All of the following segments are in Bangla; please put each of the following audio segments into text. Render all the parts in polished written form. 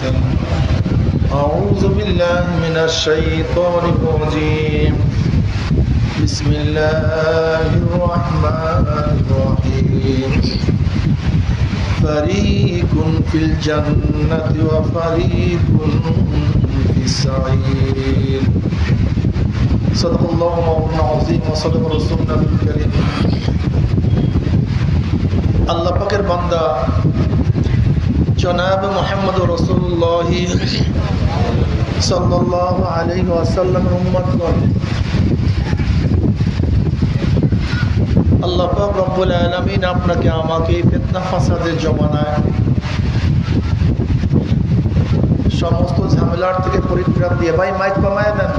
أعوذ بالله من الشيطان الرجيم بسم الله الرحمن الرحيم فريق في الجنة وفريق في السعير صدق الله مولانا العظيم وصدق رسولنا الكريم আল্লাহ পাকের বান্দা জনাব মুহাম্মদ রাসূলুল্লাহ সাল্লাল্লাহু আলাইহি ওয়াসাল্লামের উম্মতগণ, আল্লাহ পাক রব্বুল আলামিন আপনাকে আমাকে ফিতনা ফাসাদের জমানায় সমস্ত ঝামেলার থেকে পরিত্রাণ দিয়ে, ভাই মাইক কমায় দেন,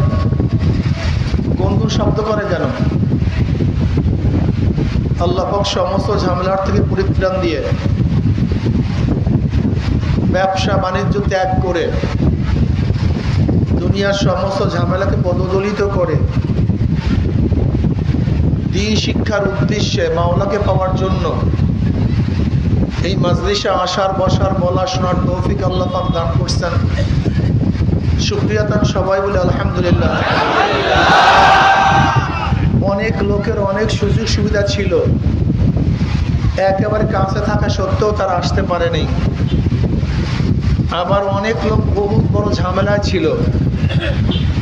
কোন কোন শব্দ করে যেন, আল্লাহ পাক সমস্ত ঝামেলার থেকে পরিত্রাণ দিয়ে ব্যবসা বাণিজ্য ত্যাগ করে দুনিয়ার সমস্ত ঝামেলাকে পদদলিত করে দ্বীন শিক্ষার উদ্দেশ্যে মাওলাকে পাওয়ার জন্য এই মাজলিসে আসার, বসার, বলা, শোনার তৌফিক আল্লাহ পাক দান করছেন। শুকরিয়া তান সবাই বলে আলহামদুলিল্লাহ। অনেক লোকের অনেক সুযোগ সুবিধা ছিল, একেবারে কাছে থাকা সত্ত্বেও তারা আসতে পারেনি। আবার অনেক লোক বহুত বড় ঝামেলায় ছিল,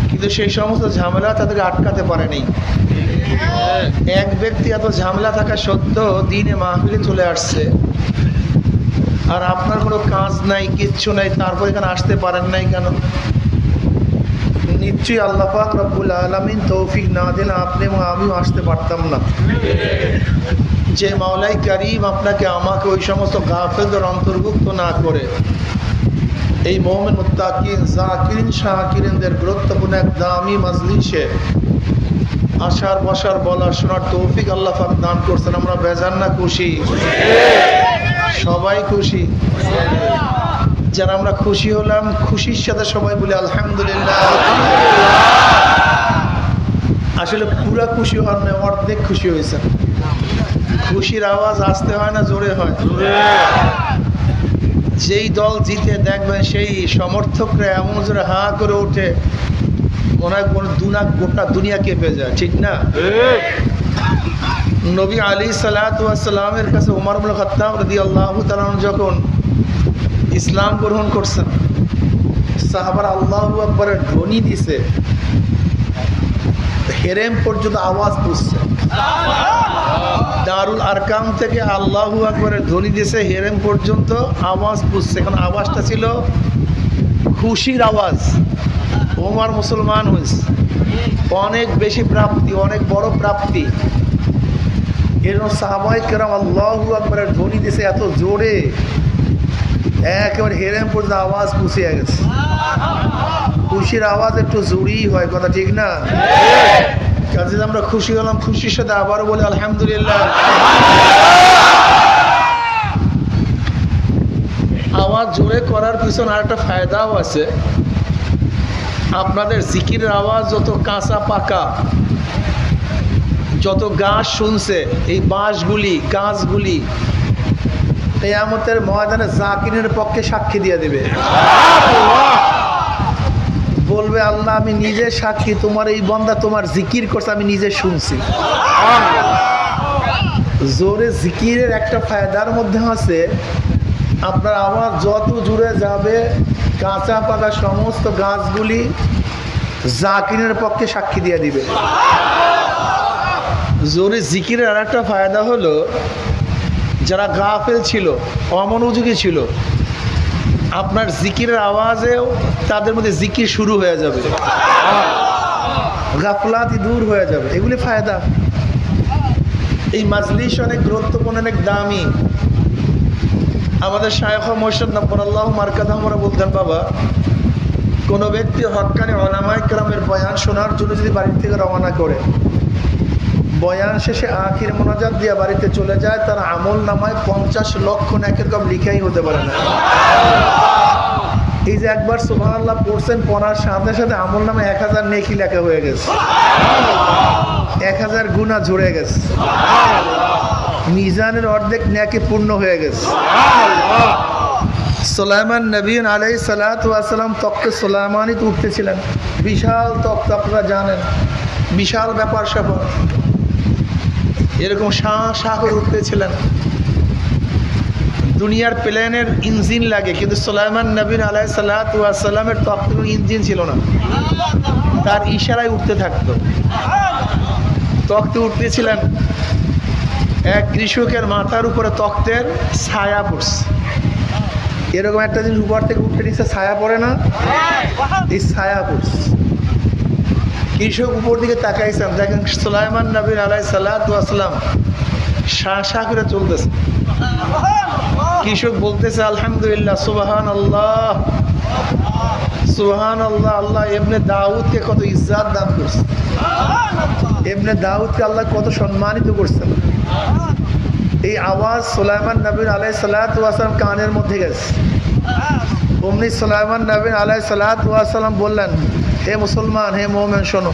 কিন্তু সেই সমস্ত ঝামেলা তাদেরকে আটকাতে পারেনি। এক ব্যক্তি এত ঝামেলা থাকা সত্ত্বেও দিনে মাহফিলে চলে আসছে, আর আপনার কোনো কাজ নাই, কিচ্ছু নাই, তারপর এখানে আসতে পারেন নাই কেন? নিশ্চয়ই আল্লাহ পাক রব্বুল আলামিন তৌফিক না দিলে আপনি এবং আমিও আসতে পারতাম না। যে মাওলাই কারীম আপনাকে আমাকে ওই সমস্ত গাফেলদের অন্তর্ভুক্ত না করে এই মুমিন মুত্তাকিন যাকিরিন শাকিরিনদের গুরুত্বপূর্ণ এক দামি মাজলিসে আসার, বসার, বলার, শোনার তৌফিক আল্লাহ পাক দান করছেন। আমরা বেজান না খুশি? সবাই খুশি। যারা আমরা খুশি হলাম, খুশির সাথে সবাই বলে আলহামদুলিল্লাহ। আসলে পুরা খুশি হন না, অর্ধেক খুশি হয়েছে। খুশির আওয়াজ আসতে হয় না জোরে হয়? যেই দল জিতে দেখবেন সেই সমর্থকরা এমন জোরে হা করে ওঠে, মনে হয় কোনো গোটা দুনিয়া কেঁপে যায়, ঠিক না? নবী আলাইহিস সালাতু ওয়াস সালামের কাছে ওমর ইবনে খাত্তাব রাদিয়াল্লাহু তাআলা যখন ইসলাম গ্রহণ করছেন, সাহাবারা আল্লাহু আকবারের ধ্বনি দিছে, হেরেম পর্যন্ত আওয়াজ বুঝছে। দারুল আরকাম থেকে আল্লাহু আকবারের ধ্বনি দিছে, হেরেম পর্যন্ত আওয়াজ বুঝছে। এখন আওয়াজটা ছিল খুশির আওয়াজ। ওমর মুসলমান হয়েছে, অনেক বেশি প্রাপ্তি, অনেক বড় প্রাপ্তি। এরকম সাহাবায়ে কেরাম আল্লাহু আকবারের ধ্বনি দিছে এত জোরে, একেবারে হেরেম পর্যন্ত আওয়াজ পুষিয়ে গেছে। খুশির আওয়াজ একটু জোরেই হয়, কথা ঠিক না? কাজে আমরা খুশি হলাম, খুশির সাথে আবারও বলি আলহামদুলিল্লাহ। আওয়াজ জোরে করার পিছনে আরেকটা ফায়দাও আছে। আপনাদের জিকিরের আওয়াজ যত কাঁচা পাকা, যত গাছ শুনছে, এই বাঁশগুলি, গাছগুলি কিয়ামতের ময়দানে জাকিরের পক্ষে সাক্ষী দিয়ে দেবে। বলবে আল্লাহ আমি নিজে সাক্ষী, তোমার এই বান্দা তোমার জিকির করছে, আমি নিজে শুনছি। জোরে জিকিরের একটা ফায়দার মধ্যে আছে, আপনার আওয়াজ যত জুড়ে যাবে কাঁচা পাকা সমস্ত গাছগুলি জাকিরের পক্ষে সাক্ষী দিয়ে দিবে। জোরে জিকিরের আর একটা ফায়দা হলো, যারা গাফেল ছিল, অমনোযোগী ছিল, আপনার জিকিরের আওয়াজেও তাদের মধ্যে জিকির শুরু হয়ে যাবে, গাফলাতি দূর হয়ে যাবে। এগুলি ফায়দা। এই মাজলিস অনেক গুরুত্বপূর্ণ, অনেক দামি। আমাদের শায়খ মুর্শিদ নব্বরাল্লাহু মারকাদাহু আমরা বলতেন, বাবা কোনো ব্যক্তি হক্কানি উলামায়ে কেরামের বয়ান শোনার জন্য যদি বাড়ি থেকে রওনা করে, বয়ান শেষে আখির মোনাজাত দিয়ে বাড়িতে চলে যায়, তার আমল নামায় 50 লক্ষ নেকের কম লিখাই হতে পারে না। এই যে একবার সুবহানাল্লাহ পড়ছেন, পড়ার সাথে সাথে আমল নামে 1000 নেকি লেখা হয়ে গেছে, 1000 গুনাহ ঝরে গেছে, মিজানের অর্ধেক নেকি পূর্ণ হয়ে গেছে। সুলাইমান নবী আলাইহিস সালাতু ওয়াস সালাম তখ্তে সুলাইমানিতে উঠতেছিলেন। বিশাল তখ্ত, আপনারা জানেন, বিশাল ব্যাপার স্যাপার, এরকম শাঁ শাঁ করে উঠতেছিলেন। দুনিয়ার প্লেনের ইঞ্জিন লাগে, কিন্তু সুলাইমান নবী আলাইহিস সালাতু ওয়াস সালামের তখ্তে কোনো ইঞ্জিন ছিল না, তার ইশারায় উঠতে থাকতো। তখ্তে উঠতেছিলেন, এক কৃষকের মাথার উপরে তখ্তের ছায়া পড়ছে। এরকম একটা জিনিস উপর থেকে উঠতে নিচ্ছে, ছায়া পড়ে না, এই ছায়া পড়ছে। কৃষক উপর দিকে তাকাইছেন, দেখেন সুলাইমান নবী আলাইহিস সালাতু ওয়াস সালাম শাঁ শাঁ করে চলতেছে। কৃষক বলতেছে আলহামদুলিল্লাহ, সুবহানাল্লাহ সুবহানাল্লাহ, আল্লাহ ইবনে দাউদকে কত ইজ্জত দান করছে, ইবনে দাউদকে আল্লাহ কত সম্মানিত করছেন। এই আওয়াজ সুলাইমান নবী আলাইহিস সালাতু ওয়াস সালাম কানের মধ্যে গেছে। অমনি সুলাইমান নবী আলাইহিস সালাতু ওয়াস সালাম বললেন, হে মুসলমান, হে মুমিন, শোনো,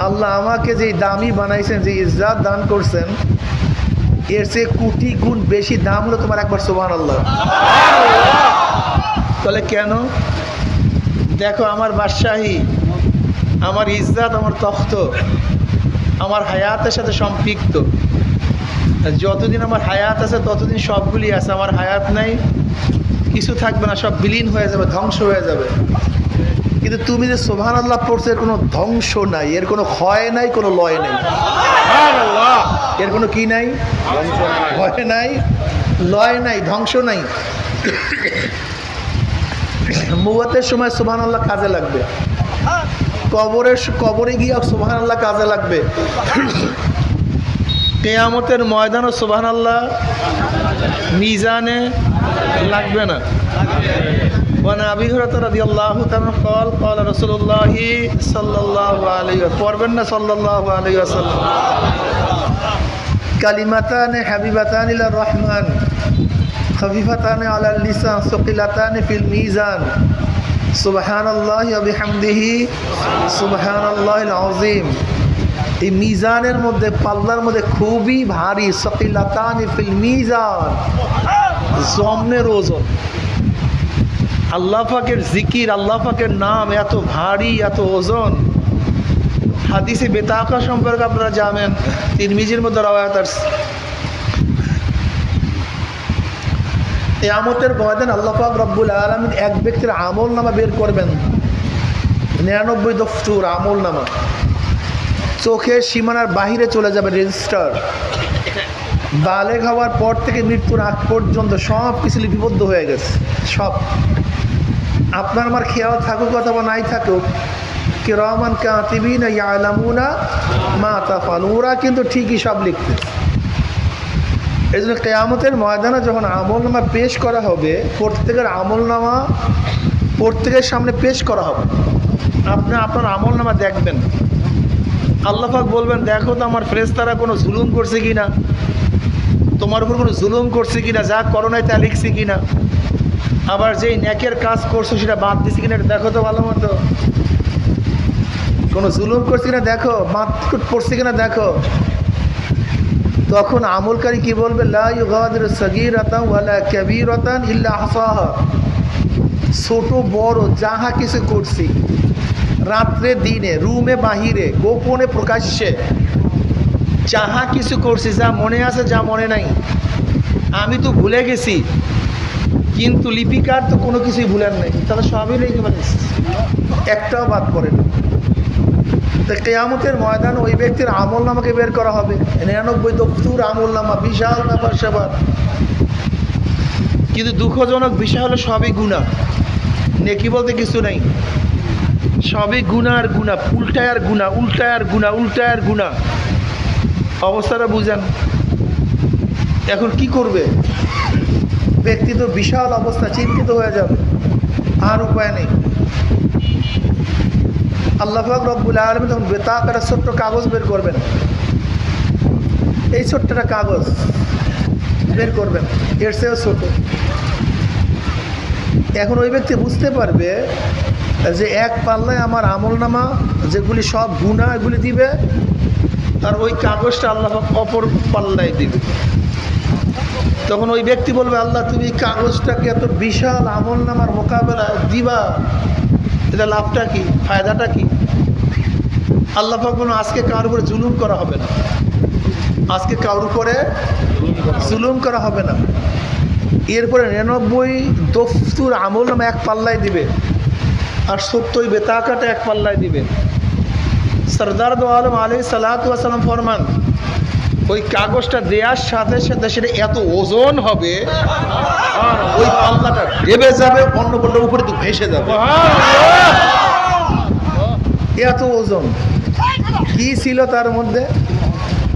আল্লাহ আমাকে যে দামি বানাইছেন, যে ইজ্জত দান করছেন, এর চেয়ে কোটি গুণ বেশি দাম হলো তোমার একবার সুবহানাল্লাহ। তাহলে কেন? দেখো, আমার বাদশাহী, আমার ইজ্জত, আমার তখ্ত আমার হায়াতের সাথে সম্পৃক্ত। যতদিন আমার হায়াত আছে ততদিন সবগুলি আছে, আমার হায়াত নাই, কিছু থাকবে না, সব বিলীন হয়ে যাবে, ধ্বংস হয়ে যাবে। কিন্তু তুমি যে সুবহানাল্লাহ পড়ছো, এর কোনো ধ্বংস নাই, এর কোনো ক্ষয় নাই, কোনো লয় নাই, এর কোনো কি নাই, ক্ষয় নাই, লয় নাই, ধ্বংস নাই। মুওয়াতের সময় সুবহানাল্লাহ কাজে লাগবে, কবরে গিয়ে সুবহানাল্লাহ কাজে লাগবে, কিয়ামতের ময়দানও সুবহানাল্লাহ মিজানে লাগবে না। ওয়ান আবি হুরায়রা রাদিয়াল্লাহু তাআলা قال قال رسول الله সাল্লাল্লাহু আলাইহি ওয়া পড়বেন না সাল্লাল্লাহু আলাইহি ওয়াসাল্লাম, কালিমাতান হাবিবাতান ইলার রহমান খফিফাতান আলাল লিসান সাকিলাতান ফিল মিজান সুবহানাল্লাহি ওয়া বিহামদিহি সুবহানাল্লাহিল আযীম। এই মিজানের মধ্যে, পাল্লার মধ্যে খুবই ভারী, সাকিলাতান ফিল মিজান, জমনের ওজন। আল্লাহ পাকের জিকির, আল্লাহ পাকের নাম এত ভারী, এত ওজন। হাদিসে বেতাকা সম্পর্কে আপনারা জানেন, তিরমিজির মধ্যে রওয়ায়াত আছে। কিয়ামতের ময়দানে আল্লাহ পাক রব্বুল আলামিন এক ব্যক্তির আমলনামা বের করবেন, 99 দফতর আমলনামা, চোখের সীমানার বাহিরে চলে যাবে রেজিস্টার। বালেগ হওয়ার পর থেকে মৃত্যুর আগ পর্যন্ত সব কিছু লিপিবদ্ধ হয়ে গেছে, সব। আপনার আমার খেয়াল থাকুক অথবা নাই থাকুক, কিরামান কাতিবিন ইয়ালামুনা মা তাফআলুন, ওরা কিন্তু ঠিকই সব লিখতে। এই জন্য কিয়ামতের ময়দানে যখন আমলনামা পেশ করা হবে, প্রত্যেকের আমলনামা প্রত্যেকের সামনে পেশ করা হবে। আপনি আপনার আমলনামা দেখবেন, আল্লাহ পাক বলবেন, দেখো তো আমার ফেরেশতারা কোনো জুলুম করছে কিনা, তোমার উপর কোনো জুলুম করছে কিনা, যা করো নাই তা লিখছে কিনা, আবার যেই নেকের কাজ করছো সেটা বাদ দিচ্ছে কিনা দেখো তো ভালো মতো, কোনো জুলুম করছে কিনা দেখো, মাতকুট পড়ছে কিনা দেখো। তখন আমলকারী কি বলবে, লা ইউগাদিরু সাগীরাতান ওয়ালা কাবীরাতান ইল্লা আহসাহা, ছোট বড় যাহা কিছু করছি, রাত্রে দিনে, রুমে বাহিরে, গোপনে প্রকাশ্যে, যাহা কিছু করছি, যা মনে আছে যা মনে নাই, আমি তো ভুলে গেছি, কিন্তু লিপিকার তো কোনো কিছুই ভুলেন নাই, তাহলে সবই লিখে ফেলেছে, একটাও বাদ পড়ে না। তো কিয়ামতের ময়দান ওই ব্যক্তির আমলনামাকে বের করা হবে, 99 দফতর আমলনামা, বিশাল ব্যাপার স্যাপার। কিন্তু দুঃখজনক বিষয় হলো সবই গুনাহ, নেকি বলতে কিছু নেই, সবই গুনাহ আর গুনাহ, উল্টায় আর গুনাহ, উল্টায় আর গুনাহ, উল্টায় আর গুনাহ। অবস্থাটা বুঝেন। এখন কি করবে ব্যক্তি? তো বিশাল অবস্থা, চিন্তিত হয়ে যাবে, আর উপায় নেই। আল্লাহ পাক রব্বুল আলামিন তখন বেতাকার ছোট্ট কাগজ বের করবেন, এই ছোট্টটা কাগজ বের করবেন, এর চেয়েও ছোট। এখন ওই ব্যক্তি বুঝতে পারবে যে এক পাল্লায় আমার আমলনামা যেগুলি সব গুনাহ এগুলি দিবে, আর ওই কাগজটা আল্লাহ পাক অপর পাল্লায় দিবে। তখন ওই ব্যক্তি বলবে, আল্লাহ তুমি কাগজটাকে এত বিশাল আমল নামার মোকাবেলা দিবা, এটা লাভটা কি, ফায়দাটা কি? আল্লাহ পাক বলুন, আজকে কারোর উপরে জুলুম করা হবে না, আজকে কারোর উপরে জুলুম করা হবে না। এরপরে 99 দফতুর আমল নামা এক পাল্লায় দিবে, আর 70 বেতাকাটা এক পাল্লায় দিবে। সরদার দো আলম আলাইহিস সালাতু ওয়াস সালাম ফরমান, ওই কাগজটা দেওয়ার সাথে সাথে সেটা এত ওজন হবে, আর ওই পাল্লাটা ডেবে যাবে, অন্য পাল্লার উপরে তো ভেসে যাবে, এত ওজন। কি ছিল তার মধ্যে?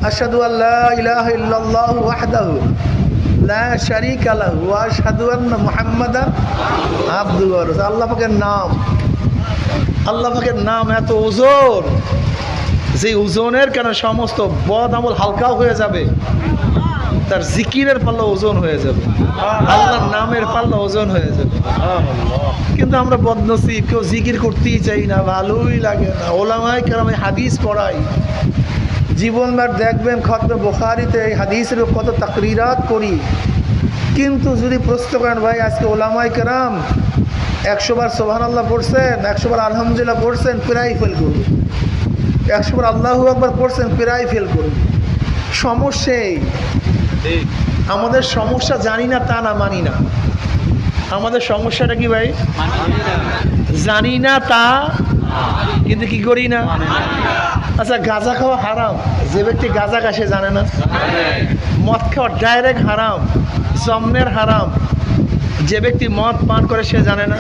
আশহাদু আল্লা ইলাহা ইল্লাল্লাহু ওয়াহদাহু লা শারীকা লাহু ওয়া আশহাদু আন্না মুহাম্মাদান আবদুহু ওয়া রাসূলুহু। আল্লাহ পাকের নাম, আল্লাহ পাকের নাম এত ওজন, যে ওজনের কারণে সমস্ত বদ আমল হালকা হয়ে যাবে, তার জিকিরের পাল্লা ওজন হয়ে যাবে, আল্লাহর নামের পাল্লা ওজন হয়ে যাবে। কিন্তু আমরা বদনসিব, কেউ জিকির করতেই চাই না, ভালোই লাগে না। ওলামায়ে কেরাম হাদিস পড়াই, জীবনবার দেখবেন খতমে বুখারীতে এই হাদিসের কত তাকরিরাত করি, কিন্তু যদি প্রশ্ন করেন, ভাই আজকে ওলামায়ে কেরাম 100 বার সুবহানাল্লাহ পড়ছেন, 100 বার আলহামদুলিল্লাহ পড়ছেন, প্রায় ফেল করবে, 100 বার আল্লাহু আকবার পড়ছেন, প্রায় ফেল করবে। সমস্যাই আমাদের সমস্যা, জানি না তা না, মানি না। আমাদের সমস্যাটা কি ভাই? জানি না তা, কিন্তু কি করি না। আচ্ছা, গাঁজা খাওয়া হারাম, যে ব্যক্তি গাঁজা খায় সে জানে না? মদ খাওয়া ডাইরেক্ট হারাম, জন্মের হারাম, যে ব্যক্তি মদ পান করে সে জানে না?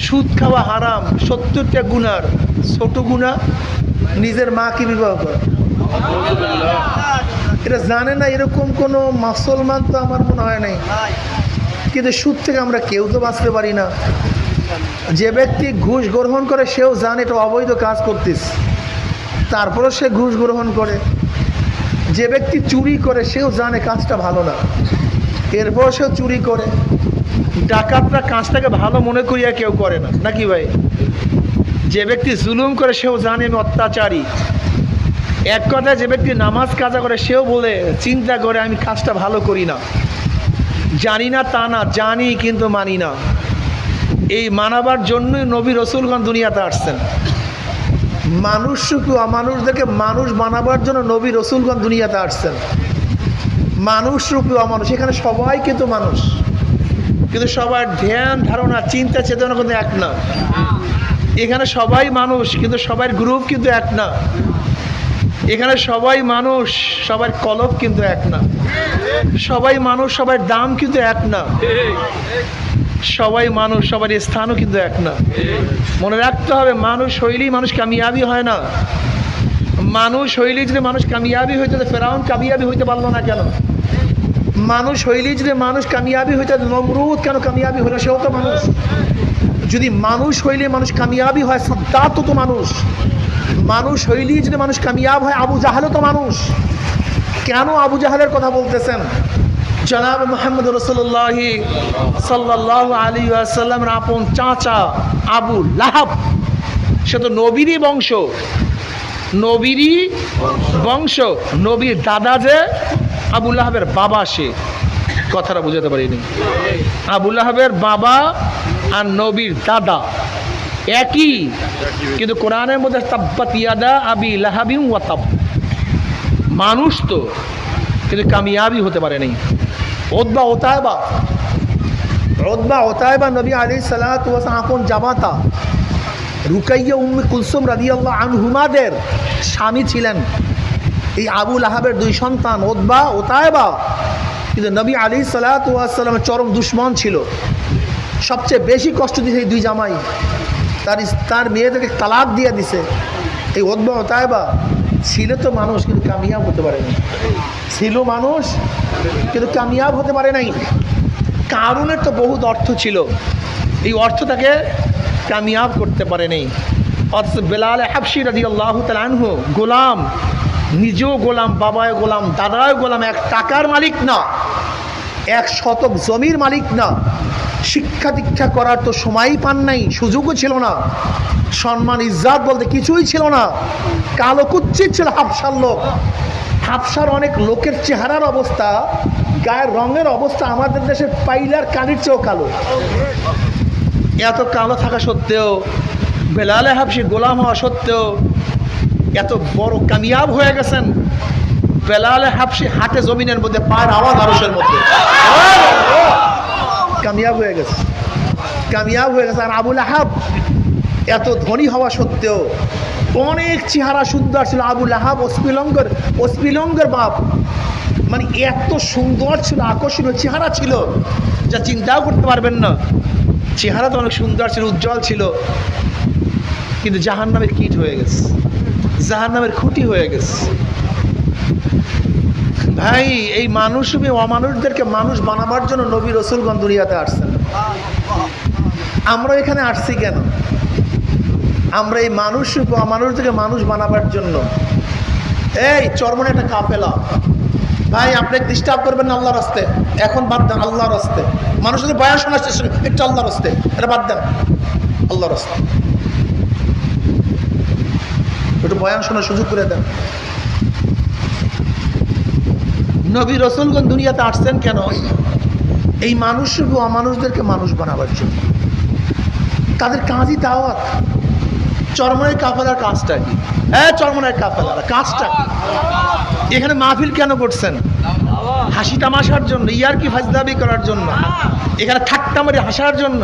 সুদ খাওয়া হারাম, 70টা গুনার ছোট গুনাহ, নিজের মাকে বিবাহ করা, এটা জানে না। এরকম কোনো মুসলমান তো আমার মনে হয় নাই। কিন্তু সুদ থেকে আমরা কেউ তো বাঁচতে পারি না। যে ব্যক্তি ঘুষ গ্রহণ করে সেও জানে এটা অবৈধ কাজ করতেছে, তারপরেও সে ঘুষ গ্রহণ করে। যে ব্যক্তি চুরি করে সেও জানে কাজটা ভালো না, এরপর সেও চুরি করে। ডাকাতরা কাজটাকে ভালো মনে করিয়া কেউ করে না, নাকি ভাই? যে ব্যক্তি জুলুম করে সেও জানে আমি অত্যাচারী। এক কথায় যে ব্যক্তি নামাজ কাজা করে সেও বলে, চিন্তা করে আমি কাজটা ভালো করি না। জানি না তা না, জানি কিন্তু মানি না। এই মানাবার জন্যই নবী রসুলগণ দুনিয়াতে আসছেন। মানুষকে অমানুষদেরকে মানুষ বানাবার জন্য নবী রসুলগণ দুনিয়াতে আসছেন। মানুষ রূপী অমানুষ, এখানে সবাই কিন্তু মানুষ, কিন্তু সবার ধ্যান ধারণা চিন্তা চেতনা কিন্তু এক না। এখানে সবাই মানুষ, কিন্তু সবার গ্রুপ কিন্তু এক না। এখানে সবাই মানুষ, সবার কলব কিন্তু এক না। সবাই মানুষ, সবার দাম কিন্তু এক না। সবাই মানুষ, সবার স্থানও কিন্তু এক না। মনে রাখতে হবে, মানুষ হইলেই মানুষ কামিয়াবি হয় না। মানুষ হইলেই যদি মানুষ কামিয়াবি হইতে, ফেরাউন কামিয়াবি হইতে পারলো না কেন? মানুষ হইলেই যদি মানুষ কামিয়াবি হইতে, নমরুদ কেন কামিয়াবি হইল? সেও তো মানুষ। যদি মানুষ হইলে মানুষ কামিয়াবি হয়, সাদ্দাত তো মানুষ। মানুষ হইলেই যদি মানুষ কামিয়াব হয়, আবু জাহালও তো মানুষ। কেন আবু জাহালের কথা বলতেছেন? জনাব মুহাম্মদ রাসূলুল্লাহ সাল্লাল্লাহু আলাইহি ওয়াসাল্লামের আপন চাচা আবু লাহাব, সে তো নবীরই বংশ, নবীরই বংশ। নবীর দাদা যে আবু লাহাবের বাবা, সে কথাটা বুঝাতে পারিনি। আবু লাহাবের বাবা আর নবীর দাদা একই, কিন্তু কোরআনের মধ্যে তাব্বাত ইয়াদা আবি লাহাবিন ওয়া তাব। মানুষ তো, কিন্তু কামিয়াবি হতে পারে নাই। উতবা ওতায়বা নবী আলাইহিস সালাতু ওয়াস সালাম আপন জামাতা রুকাইয়া উম্মে কুলসুম রাদিয়াল্লাহু আনহুমাদের স্বামী ছিলেন। এই আবু লাহাবের 2 সন্তান উতবা ওতায়বা, কিন্তু নবী আলাইহিস সালাতু ওয়াস সালামের চরম দুশমন ছিল। সবচেয়ে বেশি কষ্ট দিয়েছে এই 2 জামাই। তার মেয়েদেরকে তালাক দিয়ে দিছে। এই উতবা ওতায়বা ছিল তো মানুষ, কিন্তু কামিয়াব হতে পারে নাই। ছিল মানুষ, কিন্তু কামিয়াব হতে পারে নাই। কারুনের তো বহুত অর্থ ছিল, এই অর্থ তাকে কামিয়াব করতে পারে নাই। অথচ বেলাল হাবশি রাদিয়াল্লাহু তাআলা আনহু গোলাম, নিজেও গোলাম, বাবায় গোলাম, দাদায় গোলাম, 1 টাকার মালিক না, 1 শতক জমির মালিক না। শিক্ষা দীক্ষা করার তো সময়ই পান নাই, সুযোগও ছিল না। সম্মান ইজ্জাত বলতে কিছুই ছিল না। কালো কুচ্ছিত ছিল হাবশার লোক। হাবশার অনেক লোকের চেহারার অবস্থা, গায়ের রঙের অবস্থা আমাদের দেশের পাইলার কালির চেয়েও কালো। এত কালো থাকা সত্ত্বেও, বেলালে হাবশি গোলাম হওয়া সত্ত্বেও এত বড় কামিয়াব হয়ে গেছেন। বেলালে হাবশি হাটে জমিনের মধ্যে, পায়ের আওয়াজ আরশের মধ্যে, কামিয়াব হয়ে গেছে, কামিয়াব হয়ে গেছে। আর আবু লাহাব এত ধনী হওয়া সত্ত্বেও অনেক চেহারা সুন্দর ছিল। আবু লাহাব অস্পিলঙ্গের বাপ, মানে এত সুন্দর ছিল, আকর্ষণীয় চেহারা ছিল যা চিন্তাও করতে পারবেন না। চেহারা তো অনেক সুন্দর ছিল, উজ্জ্বল ছিল, কিন্তু জাহান্নামের কীট হয়ে গেছে, জাহান্নামের খুঁটি হয়ে গেছে। ভাই, এই মানুষরূপী অমানুষদেরকে মানুষ বানাবার জন্য নবী রসুলগণ দুনিয়াতে আসছেন। আমরা এখানে আসছি কেন? আমরা এই মানুষরূপী অমানুষদেরকে মানুষ বানাবার জন্য। এই চরমনে একটা কাফেলা, ভাই আপনি ডিস্টার্ব করবেন না আল্লাহর রাস্তে, এখন বাদ দেন আল্লাহর রাস্তে। মানুষদের বয়ান শোনার চেষ্টা একটু আল্লাহর রাস্তে, এটা বাদ দেন আল্লাহর রাস্তে, একটু বয়ান শোনার সুযোগ করে দেন। নবী রসুলগণ দুনিয়াতে আসছেন কেন? এই মানুষরূপী অমানুষদেরকে মানুষ বানাবার জন্য। তাদের কাজই দাওয়াত। চরমনের কাফেলার কাজটা কি? হ্যাঁ, চরমনের কাফেলার কাজটা কি? এখানে মাহফিল কেন করছেন? হাসি তামাশার জন্য, ইয়ার কি ফাজলামি করার জন্য, এখানে ঠাট্টা মারি হাসার জন্য।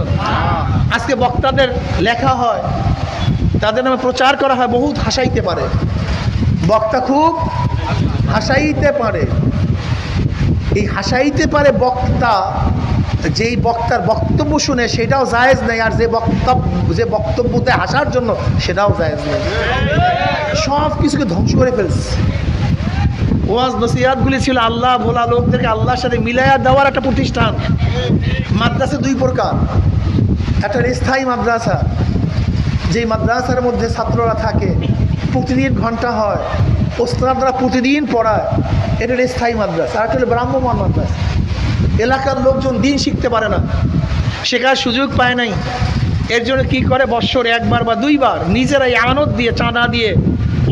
আজকে বক্তাদের লেখা হয়, তাদের নামে প্রচার করা হয়, বহুত হাসাইতে পারে বক্তা, খুব হাসাইতে পারে। এই হাসাইতে পারে বক্তা, যেই বক্তার বক্তব্য শুনে সেটাও জায়েজ নেই, আর যে বক্তব্যতে হাসার জন্য সেটাও জায়েজ নেই। সব কিছুকে ধ্বংস করে ফেলছে। ওয়াজ নসিহাতগুলি ছিল আল্লাহ ভোলা লোকদেরকে আল্লাহর সাথে মিলাইয়া দেওয়ার একটা প্রতিষ্ঠান। মাদ্রাসা দুই প্রকার, একটা স্থায়ী মাদ্রাসা, যেই মাদ্রাসার মধ্যে ছাত্ররা থাকে, প্রতিদিন ঘন্টা হয়, ওস্তাদরা প্রতিদিন পড়ায়, এটা স্থায়ী মাদ্রাসা। আর একটা হলো ব্রাহ্মমান মাদ্রাসা। এলাকার লোকজন দিন শিখতে পারে না, শেখার সুযোগ পায় নাই, এর জন্য কী করে, বৎসরে একবার বা দুইবার নিজেরাই আমানত দিয়ে, চাঁদা দিয়ে,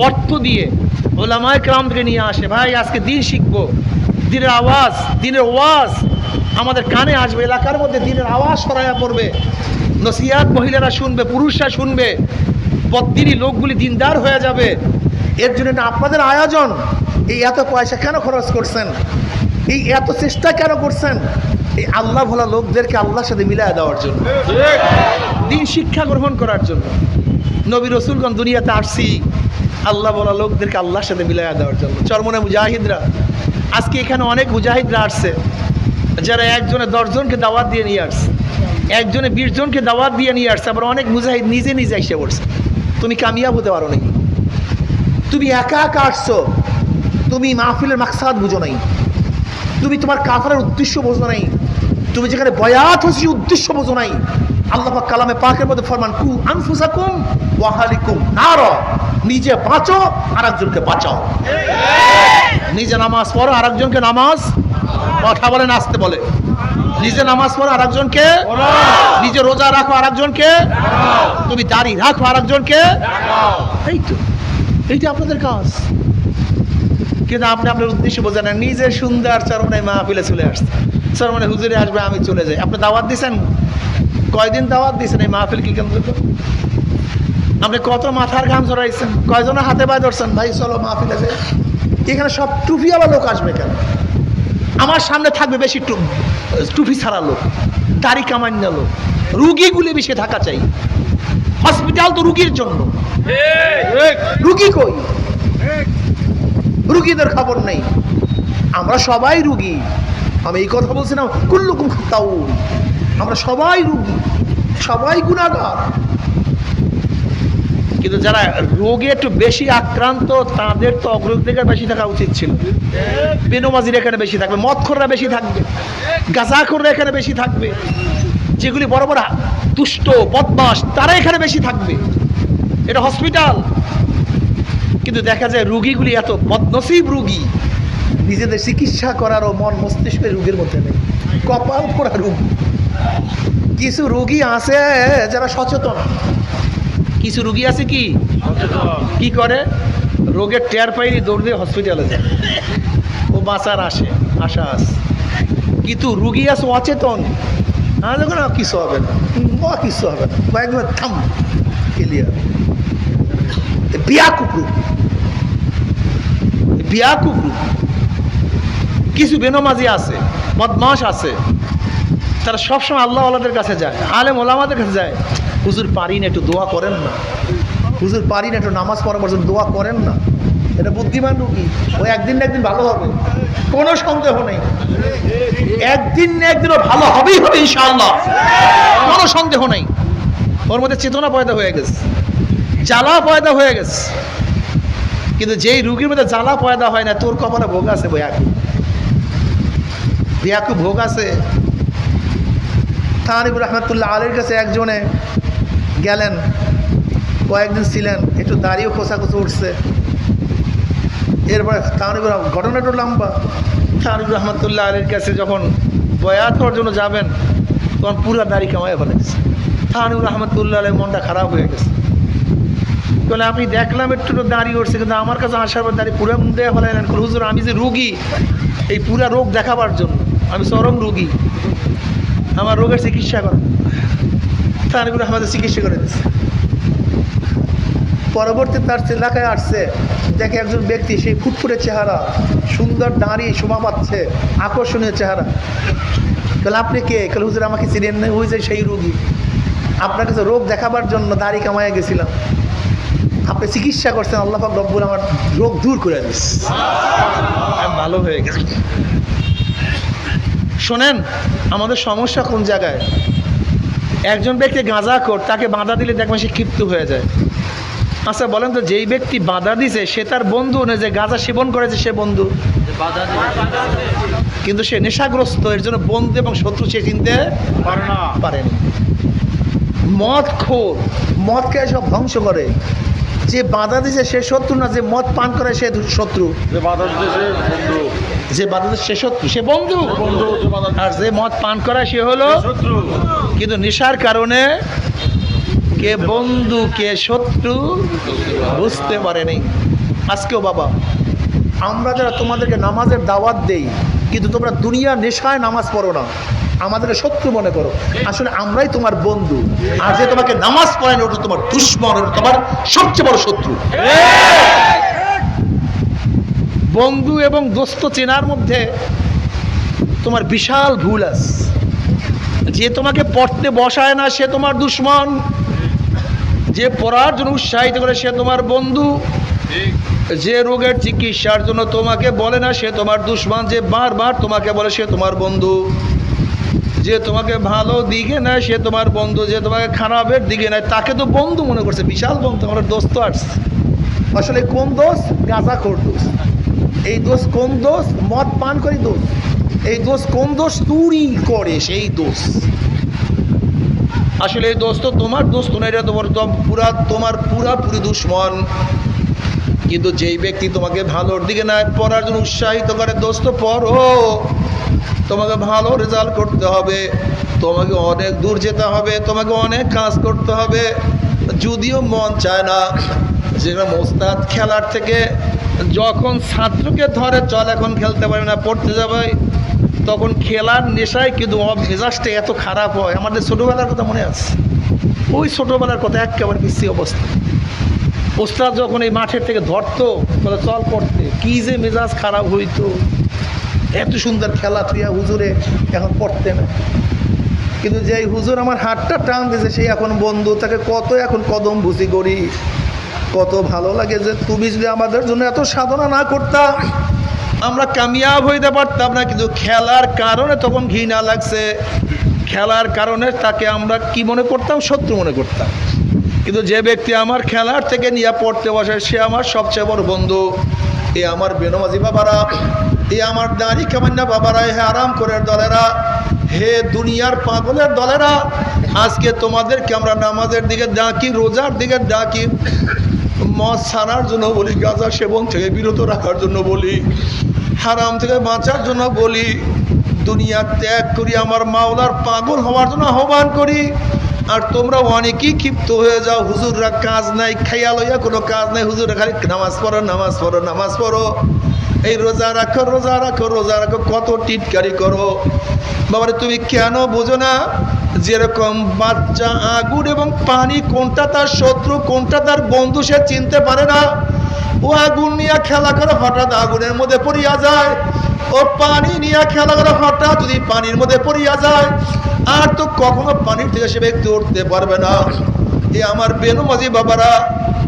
অর্থ দিয়ে ওলামায়ে কেরামকে নিয়ে আসে। ভাই আজকে দিন শিখবো, দিনের আওয়াজ, দিনের ওয়াজ আমাদের কানে আসবে, এলাকার মধ্যে দিনের আওয়াজ ছড়াইয়া পড়বে, নসিহাত মহিলারা শুনবে, পুরুষরা শুনবে, বদ্দিনী লোকগুলি দিনদার হয়ে যাবে। এর জন্য আপনাদের আয়োজন। এই এত পয়সা কেন খরচ করছেন? এই এত চেষ্টা কেন করছেন? এই আল্লাহ ভোলা লোকদেরকে আল্লাহর সাথে মিলায় দেওয়ার জন্য, দিন শিক্ষা গ্রহণ করার জন্য। নবী রসুলগণ দুনিয়াতে আসছি আল্লাহ বলা লোকদেরকে আল্লাহর সাথে মিলাইয়া দেওয়ার জন্য। চরমনে মুজাহিদরা, আজকে এখানে অনেক মুজাহিদরা আসছে, যারা একজনে 10 জনকে দাওয়াত দিয়ে নিয়ে আসছে, একজনে 20 জনকে দাওয়াত দিয়ে নিয়ে আসছে। আবার অনেক মুজাহিদ নিজে নিজে এসে পড়ছে। তুমি কামিয়াব হতে পারো নাই, তুমি একা একা আসছো, তুমি মাহফিলের মাকসাদ বুঝো নাই, তুমি তোমার কাফারের উদ্দেশ্য বোঝো নাই, তুমি যেখানে বয়াত হচ্ছে উদ্দেশ্য বোঝো নাই। আল্লাহ পাক কালামে পাকের মধ্যে ফরমান, কু আনফুসাকুম ওয়া আহলিকুম নার, নিজে বাঁচো আর একজনকে বাঁচাও। নিজে নামাজ পড়ো, আর একজনকে নামাজ কথা বলে, নাচতে বলে। নিজে নামাজ পড়ো, আর একজনকে, নিজে রোজা রাখো, আর একজনকে, তুমি দাড়ি রাখো, আর একজনকে। এই তো, এইটা আপনাদের কাজ। কিন্তু আপনি আপনার উদ্দেশ্য বোঝেন না, নিজে সুন্দর চরমনে মাহফিলে চলে আসছে, চরমনে হুজুরে আসবে আমি চলে যাই। আপনি দাওয়াত দিয়েছেন, কয়দিন দাওয়াত দিয়েছেন এই মাহফিল কি কেন্দ্র করে? আপনি কত মাথার ঘাম ঝরাইছেন, কয়জনের হাতে পায়ে ধরছেন, ভাই চলো মাহফিলে যাই। এখানে সব টুপিওয়ালা লোক আসবে কেন? আমার সামনে থাকবে বেশি টুপি ছাড়া লোক, দাড়ি কামান্য লোক, রুগীগুলি বেশি থাকা চাই। হসপিটাল তো রুগীর জন্য, রুগী কই? রুগীদের খবর নেই। আমরা সবাই রুগী, আমি এই কথা বলছি না, কুল্লুকুম খাত্তাউন, আমরা সবাই রুগী, সবাই গুনাহগার। কিন্তু যারা রোগে একটু বেশি আক্রান্ত, তাদের তো অগ্রাধিকার বেশি থাকা উচিত ছিল। বেনমাজিরা এখানে বেশি থাকবে, মদখোররা বেশি থাকবে, গাঁজাখোররা এখানে বেশি থাকবে, যেগুলি বড় বড় দুষ্ট বদমাশ তারা এখানে বেশি থাকবে। এটা হসপিটাল। কিন্তু দেখা যায় রুগীগুলি এত বদনসিব রুগী, নিজেদের চিকিৎসা করারও মন মস্তিষ্কের রোগের মধ্যে নেই, কপাল পোড়া রোগী। কিছু রোগী আছে যারা সচেতন, কিছু রুগী আছে কি কি করে, রোগের টের পাইনি দৌড় দিয়ে হসপিটালে যায়, ও বাঁচার আশা আছে, কিন্তু রুগী আছে অচেতন, দেখো না কিছু হবে না, কিছু হবে না, একবার থাম ক্লিয়ার। বিয়া কুকুর কিছু বেনমাজি আছে, বদমাশ আছে, তারা সবসময় আল্লাহ ওয়ালাদের কাছে যায়, আলেম ওলামাদের কাছে যায়, হুজুর পারি না একটু দোয়া করেন না, হুজুর পারি না একটু নামাজ পড়ার পর্যন্ত দোয়া করেন না। এটা বুদ্ধিমান রুগী, ও একদিন না একদিন ভালো হবে, কোনো সন্দেহ নেই, একদিন না একদিনও ভালো হবেই হবে ইনশাআল্লাহ, কোনো সন্দেহ নেই। ওর মধ্যে চেতনা পয়দা হয়ে গেছে, জ্বালা পয়দা হয়ে গেছে। কিন্তু যেই রুগীর মধ্যে জ্বালা পয়দা হয় না, তোর কপালে ভোগ আছে, বিয়াকু ভোগ আছে। থানিবুর রহমতুল্লাহ আলীর কাছে একজনে গেলেন, কয়েকদিন ছিলেন, একটু দাড়িও খোঁচাখোঁচি উঠছে। এরপরে থানিবুর, ঘটনাটা লম্বা, থানিবুর রহমতুল্লাহ আলীর কাছে যখন বয়াত হওয়ার জন্য যাবেন, তখন পুরো দাড়ি কামাই ফেলেছে। থানিবুর রহমতুল্লাহ আলীর মনটা খারাপ হয়ে গেছে, বলে আমি দেখলাম একটু দাড়ি উঠছে, কিন্তু আমার কাছে আসার পর দাড়ি পুরো মুখ দেওয়া ফেলেন। হুজুর আমি যে রুগী, এই পুরা রোগ দেখাবার জন্য, আমি চরম রুগী, আমার রোগের চিকিৎসা করেন। থানিবুর রহমতের চিকিৎসা করে দিচ্ছে। পরবর্তী তার এলাকায় আসছে, দেখে একজন ব্যক্তি, সেই ফুটফুটে চেহারা, সুন্দর দাড়ি শোভা পাচ্ছে, আকর্ষণীয় চেহারা। বলে আপনি কে? বলে হুজুর আমাকে চিনেন না, ওই যে সেই রুগী, আপনার কাছে রোগ দেখাবার জন্য দাড়ি কামাইয়া গেছিলাম, আপনি চিকিৎসা করছেন, আল্লাহ পাক রব্বুল আমার রোগ দূর করে দিস, ভালো হয়ে গেছে। শোনেন, আমাদের সমস্যা কোন জায়গায়? একজন ব্যক্তি গাঁজাখোর, তাকে বাধা দিলে দেখবেন সে ক্ষিপ্ত হয়ে যায়। আচ্ছা বলেন তো, যেই ব্যক্তি বাধা দিছে সে তার বন্ধু না, যে গাঁজা সেবন করেছে সে বন্ধু? কিন্তু সে নেশাগ্রস্ত, এর জন্য বন্ধু এবং শত্রু সে চিনতে পারেনি। মদখোর, মদ খেয়ে সব ধ্বংস করে, যে বাধা দিছে সে শত্রু না, যে মদ পান করে সে শত্রু। যে বাধা দিছে সে শত্রু, সে বন্ধু, আর যে মদ পান করে সে হলো শত্রু। কিন্তু নেশার কারণে কে বন্ধু কে শত্রু বুঝতে পারেনি। আজকেও বাবা, আমরা যারা তোমাদেরকে নামাজের দাওয়াত দেই, কিন্তু তোমরা দুনিয়া নেশায় নামাজ পড়ো না, আমাদের শত্রু মনে করো, আসলে আমরাই তোমার বন্ধু। আর যে তোমাকে নামাজ পড়ায় না, ওটা তোমার দুশমন, ওটা তোমার সবচেয়ে বড় শত্রু। বন্ধু এবং দোস্ত চেনার মধ্যে তোমার বিশাল ভুল আছে। যে তোমাকে পড়তে বসায় না সে তোমার দুশমন, যে পড়ার জন্য উৎসাহিত করে সে তোমার বন্ধু, যে রোগের চিকিৎসার জন্য তোমাকে বলে না সে তোমার দুশমন, যে বারবার তোমাকে বলে সে তোমার বন্ধু, যে তোমাকে ভালো দিকে নেয় সে তোমার বন্ধু, যে তোমাকে খারাপের দিকে নেয় তাকে তো বন্ধু মনে করছে, বিশাল বন্ধু। আমার দোস্ত আসছে, আসলে কোন দোষ? গাঁজাখোর দোষ। এই দোষ কোন দোষ? মদ পান করে দোষ। এই দোষ কোন দোষ? চুরি করে সেই দোষ। আসলে এই দোষ তো তোমার দোষ তো না, এটা তোমার পুরাপুরি দুশমন। কিন্তু যেই ব্যক্তি তোমাকে ভালোর দিকে নেয়, পড়ার জন্য উৎসাহিত করে, দোস্ত পড়ো, তোমাকে ভালো রেজাল্ট করতে হবে, তোমাকে অনেক দূর যেতে হবে, তোমাকে অনেক কাজ করতে হবে, যদিও মন চায় না। যেটা মোস্তাদ খেলার থেকে যখন ছাত্রকে ধরে, চল এখন খেলতে পারবে না, পড়তে যাবে, তখন খেলার নেশায় কিন্তু মেজাজটা এত খারাপ হয়। আমাদের ছোটোবেলার কথা মনে আছে, ওই ছোটোবেলার কথা একেবারে বিশ্রী অবস্থা। ওস্তাদ যখন এই মাঠের থেকে ধরতো, বলে চল পড়তে, কী যে মেজাজ খারাপ হইতো, এত সুন্দর খেলা থুইয়া হুজুরে এখন পড়তে না। কিন্তু যেই হুজুর আমার হাতটা টান দিয়েছে সেই এখন বন্ধু, তাকে কত এখন কদম বুঝি করি, কত ভালো লাগে যে তুমি যদি আমাদের জন্য এত সাধনা না করতা আমরা কামিয়াব হইতে পারতাম না। কিন্তু খেলার কারণে তখন ঘৃণা লাগছে, খেলার কারণে তাকে আমরা কি মনে করতাম? শত্রু মনে করতাম। কিন্তু যে ব্যক্তি আমার খেলার থেকে নিয়ে পড়তে বসে সে আমার সবচেয়ে বড় বন্ধু। এ আমার বেনমাজি বাবারা, এ আমার দাড়ি কামান্না বাবারা, হে আরাম করে দলেরা, হে দুনিয়ার পাগলের দলেরা, আজকে তোমাদেরকে আমরা নামাজের দিকে ডাকি, রোজার দিকে ডাকি, মদ ছাড়ার জন্য বলি, গাঁজা সেবন থেকে বিরত রাখার জন্য বলি, হারাম থেকে বাঁচার জন্য বলি, দুনিয়া ত্যাগ করি আমার মাওলার পাগল হওয়ার জন্য আহ্বান করি। আর তোমরা অনেকেই ক্ষিপ্ত হয়ে যাও, হুজুররা কাজ নাই, খাইয়া লইয়া কোনো কাজ নাই, হুজুররা খালি নামাজ পড়ো নামাজ পড়ো নামাজ পড়ো, এই রোজা রাখো রোজা রাখো রোজা রাখো, কত টিটকারি করো। বাবারে তুমি কেন বোঝো না, যেরকম বাচ্চা আগুন এবং পানি কোনটা তার শত্রু কোনটা তার বন্ধু সে চিনতে পারে না। ও আগুন নিয়ে খেলা করে হঠাৎ আগুনের মধ্যে পড়িয়া যায়, ও পানি নিয়ে খেলা করে হঠাৎ যদি পানির মধ্যে পড়িয়া যায়, আর তো কখনো পানির থেকে সে ব্যক্তি উঠতে পারবে না। এ আমার বেনমাজি বাবারা,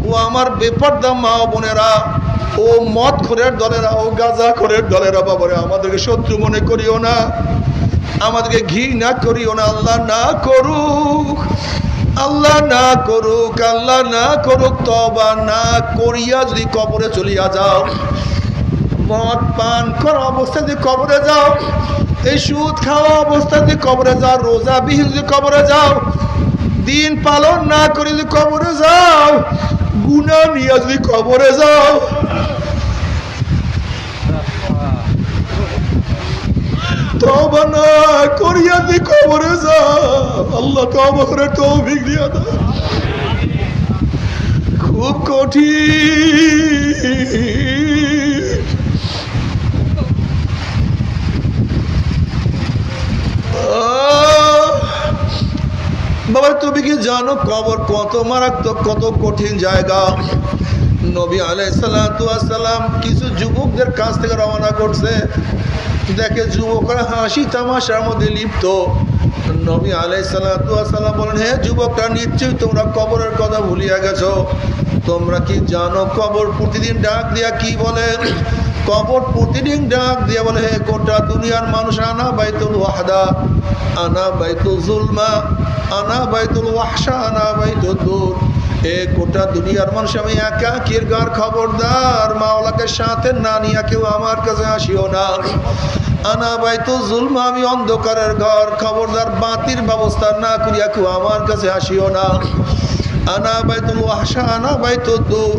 ও আমার বেপরদা মা বোনেরা, ও মদ খোরের দলেরা, ও গাঁজা খোরের দলেরা, বাবারে আমাদেরকে শত্রু মনে করিও না, আমাদেরকে ঘৃণা করিও না। আল্লাহ না করুক, আল্লাহ না করুক, আল্লাহ না করুক, তওবা না করিয়া যদি কবরে চলিয়া যাও, মদ পান করা অবস্থায় যদি কবরে যাও, এই সুদ খাওয়া অবস্থায় যদি কবরে যাও, রোজা বিহীন যদি কবরে যাও, দিন পালন না করে যদি কবরে যাও, গুনাহ নিয়ে যদি কবরে যাও, তওবা না করিয়া যদি কবরে যাও, আল্লাহ তওবা করে তৌফিক দিয়া দাও। খুব কঠিন। বাবা তুমি কি জানো কবর কত মারাত্মক, কত কঠিন জায়গা? নবী আলাইহিস সালাতু ওয়াস সালাম কিছু যুবকদের কাছ থেকে রওনা করছে, দেখে যুবকরা হাসি তামাশার মধ্যে লিপ্ত। নবী আলাইহিস সালাতু ওয়াস সালাম বলেন, হে যুবকরা, নিশ্চয়ই তোমরা কবরের কথা ভুলিয়া গেছো। তোমরা কি জানো কবর প্রতিদিন ডাক দিয়া কি বলে? কবর প্রতিদিন ডাক দিয়া বলে, হে গোটা দুনিয়ার মানুষ, আনা বাইতুল ওয়াহদা, আনা বাইতুল জুলমা, আনা বাইতুল ওয়াহশা, আনা বাইতুল দূর। এ গোটা দুনিয়ার মানুষ, আমি একাকীর ঘর, খবরদার মাওলাকে সাথে না নিয়া কেউ আমার কাছে আসিও না। আনা বাইতুল জুলমা, আমি অন্ধকারের ঘর, খবরদার বাতির ব্যবস্থা না করিয়া কেউ আমার কাছে আসিও না। আনা বাইতুল ওয়াহশা, আনা বাইতুল দূর,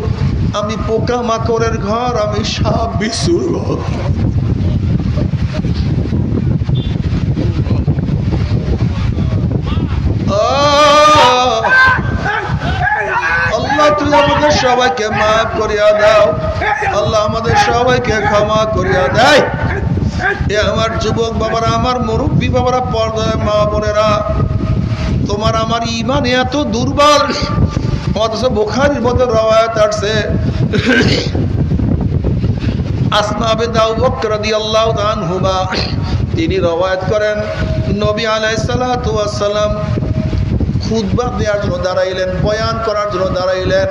আমি পোকা মাকড়ের ঘর, আমি সাপ বিচ্ছুর ঘর। আল্লাহ তুই আমাদের সবাইকে মাফ করিয়া দাও, আল্লাহ আমাদের সবাইকে ক্ষমা করিয়া দেয়। এ আমার যুবক বাবারা, আমার মুরব্বী বাবারা, পর্দায় মা বোনেরা, তোমার আমার ঈমান এত দুর্বল, অথচ বুখারীর মধ্যে রওয়ায়াত আসছে, আসমা বিনত আবু বকর রাদিয়াল্লাহু তাআলা আনহুমা তিনি রওয়ায়াত করেন, নবী আলাইহিস সালাতু ওয়াস সালাম খুতবা দেওয়ার জন্য দাঁড়াইলেন, বয়ান করার জন্য দাঁড়াইলেন।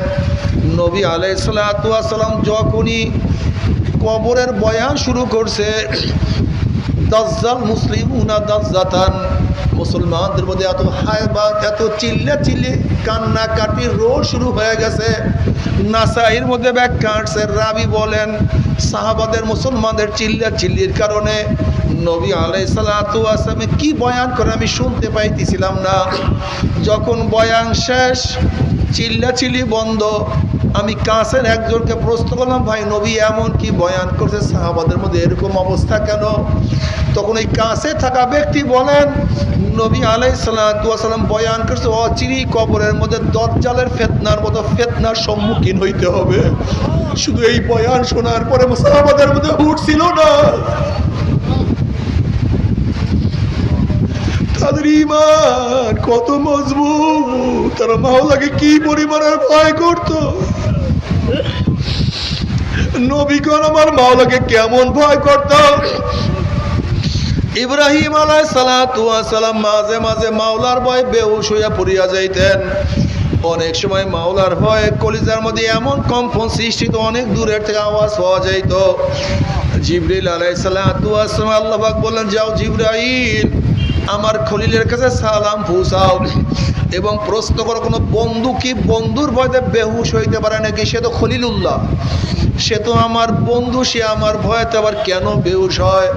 নবী আলাইহিস সালাতু ওয়াস সালাম যখনই কবরের বয়ান শুরু করছে, দাজ্জাল মুসলিমুনা দাজ্জাতান, মুসলমানদের মধ্যে এত হায়বাত, এত চিল্লা চিল্লি কান্নাকাটি রোল শুরু হয়ে গেছে। নাসাইর মধ্যে ব্যাখ্যা আসছে, রাবি বলেন সাহাবাদের মুসলমানদের চিল্লা চিল্লির কারণে নবী আলাইহিস সালাতু ওয়াস সালাম কি বয়ান করে আমি শুনতে পাইতেছিলাম না। যখন বয়ান শেষ, চিল্লা চিল্লি বন্ধ, আমি কাছের একজনকে প্রশ্ন করলাম, ভাই নবী এমন কি বয়ান করছে, সাহাবাদের মধ্যে এরকম অবস্থা কেন? তখন এই কাছে থাকা ব্যক্তি বলেন, নবী আলাইহিস সালাতু ওয়াস সালাম বয়ান করছে, অচিরি কবরের মধ্যে দজ্জালের ফিতনার মতো ফিতনার সম্মুখীন হইতে হবে। শুধু এই বয়ান শোনার পরে সাহাবাদের মধ্যে হুট ছিল না, তাদের ঈমান কত মজবুত, তারা মাওলাকে কি পরিমাণের ভয় করত। নবীগণ আমার মাওলাকে কেমন ভয় করত। ইব্রাহিম আলাইহিস সালাতু ওয়াস সালাম মাঝে মাঝে মাওলার ভয়ে বেহুশ হইয়া পড়িয়া যাইতেন। অনেক সময় মাওলার ভয়ে কলিজার মধ্যে এমন কম্পন সৃষ্টি, তো অনেক দূরের থেকে আওয়াজ পাওয়া যাইত। জিবরিল আলাইহিস সালাতু ওয়াস সালাম, আল্লাহ পাক বললেন, যাও জিবরাইল, আমার খলিলের কাছে সালাম পৌঁছাও এবং প্রশ্ন করো, কোনো বন্ধু কি বন্ধুর ভয়তে বেহুশ হইতে পারে নাকি? সে তো খলিলুল্লাহ, সে তো আমার বন্ধু, সে আমার ভয়তে আবার কেন বেহুশ হয়?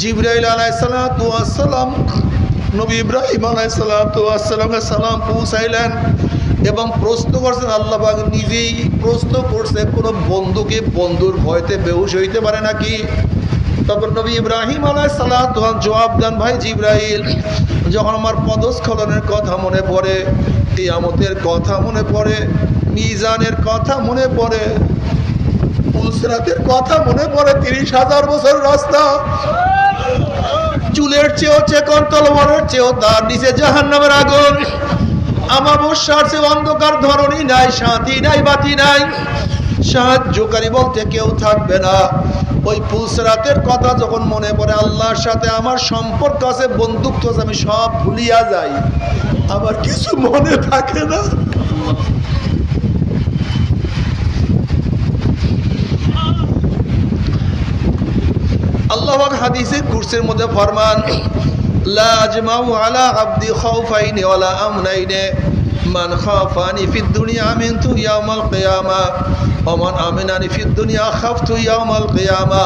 জিবরাইল আলাইহিস সালাতু ওয়াস সালাম নবী ইব্রাহিম আলাইহিস সালাতু ওয়াস সালামকে সালাম পৌঁছাইলেন এবং প্রশ্ন করছেন, আল্লাহ পাক নিজেই প্রশ্ন করছে, কোনো বন্ধুকে বন্ধুর ভয়তে বেহুশ হইতে পারে নাকি? তখন নবী ইব্রাহিম আলাইহিস সালাতু জবাব দেন, ভাই জিবরাইল, যখন আমার পদস্খলনের কথা মনে পড়ে, কিয়ামতের কথা মনে পড়ে, মিজানের কথা মনে পড়ে, পুলসিরাতের কথা মনে পড়ে, 30,000 বছর রাস্তা, চুলের চেয়েও চেকন, তলোয়ারের চেয়েও তার নিচে জাহান্নামের আগুন, আমাবস্যার চেয়ে অন্ধকার ধরনই নাই, সাথী নাই, বাতি নাই, সাহায্যকারী বলতে কেউ থাকবে না। ওই পুলসিরাতের কথা যখন মনে পড়ে, আল্লাহর সাথে আমার সম্পর্ক আছে, বন্ধুত্ব আছে, আমি সব ভুলিয়া যাই, আমার কিছু মনে থাকে না। আল্লাহ হাদিসে কুরসির মধ্যে ফরমান, লা আজমাউ আলা আবদি খাউফাইনি ওয়ালা আমনাইনি, মান খাফানি ফিদ দুনিয়া আমিনতু ইয়াউমাল কিয়ামা ওয়া মান আমিনানি ফিদ দুনিয়া খাফতু ইয়াউমাল কিয়ামা।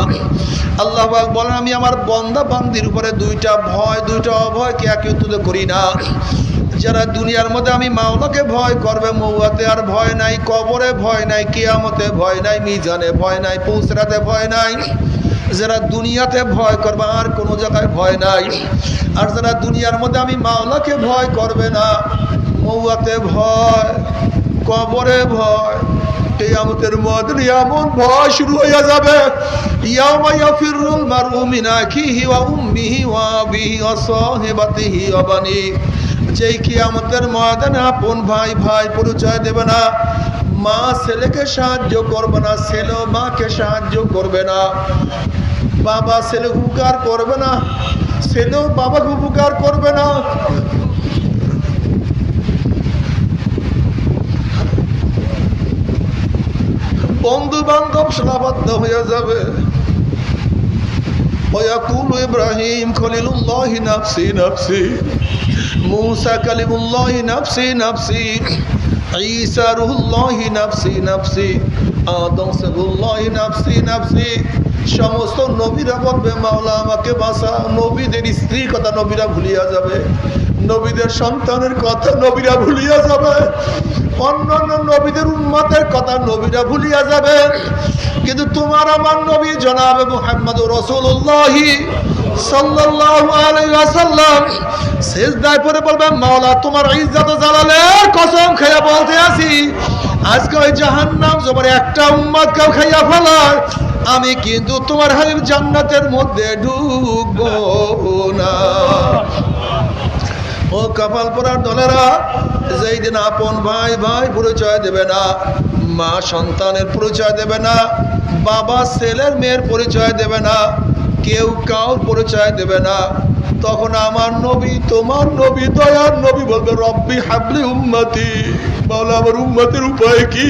আল্লাহ পাক বলেন, আমি আমার বান্দা বান্দির উপরে দুইটা ভয়, দুইটা অভয়কে একত্রিত করি না। যারা দুনিয়ার মধ্যে আমি মাওলাকে ভয় করবে, মৌয়াতে আর ভয় নাই, কবরে ভয় নাই, কিয়ামতে ভয় নাই, মিজানে ভয় নাই, পুলসিরাতে ভয় নাই। যারা দুনিয়াতে ভয় করবে আর কোনো জায়গায় ভয় নাই, আর যারা দুনিয়ার মধ্যে আমি মাওলাকে ভয় করবে না, মৌয়াতে ভয়, কবরে ভয়, কিয়ামতের মধ্যে এমন ভয় শুরু হয়ে যাবে, ইয়াউমা ইয়াফিরুল মারউ মিন আখিহি ওয়া উম্মিহি ওয়া আবিহি ওয়া সাহিবাতিহি ওয়া বানি। যেই কিয়ামতের ময়দানে আপন ভাই ভাই পরিচয় দেবে না, মা ছেলেকে সাহায্য করবে না, ছেলে মাকে সাহায্য করবে না, বাবা ছেলে উপকার করবে না, ছেলেও বাবাকে উপকার করবে না। বন্ধু বান্ধব সলাবদ্ধ হয়ে যাবে। ওয়াকুলু ইব্রাহিম খলিলুল্লাহি নাফসি নাফসি, মুসা কালিমুল্লাহি নাফসি নাফসি, ঈসা রুহুল্লাহি নাফসি নাফসি, আদম সাবুল্লাহি নাফসি নাফসি। সমস্ত নবীরা বলবে, মাওলা আমাকে বাঁচা। নবীদের স্ত্রীর কথা নবীরা ভুলিয়া যাবে, নবীদের সন্তানের কথা নবীরা ভুলিয়া যাবে, অন্যান্য নবীদের উম্মতের কথা নবীরা ভুলিয়া যাবে। কিন্তু তোমার আমার নবী জনাবে মুহাম্মদুর রাসূলুল্লাহ সাল্লাল্লাহু আলাইহি ওয়াসাল্লাম সিজদায় পড়ে বলবে, মাওলা তোমার ইজ্জত জালালের কসম খেয়ে বলতে আছি, আজকে ওই জাহান্নাম জবর একটা উম্মত কেউ খাইয়া ফেলায়, আমি কিন্তু তোমার হাবিব জান্নাতের মধ্যে ঢুকবো না। ও কপাল পরার দলেরা, যেই দিন আপন ভাই ভাই পরিচয় দেবে না, মা সন্তানের পরিচয় দেবে না, বাবা ছেলের মেয়ের পরিচয় দেবে না, কেউ কাউর পরিচয় দেবে না, তখন আমার নবী, তোমার নবী, দয়ার নবী বলবে, রব্বি হাবলি উম্মতি, বলো আমার উম্মতের উপায় কি?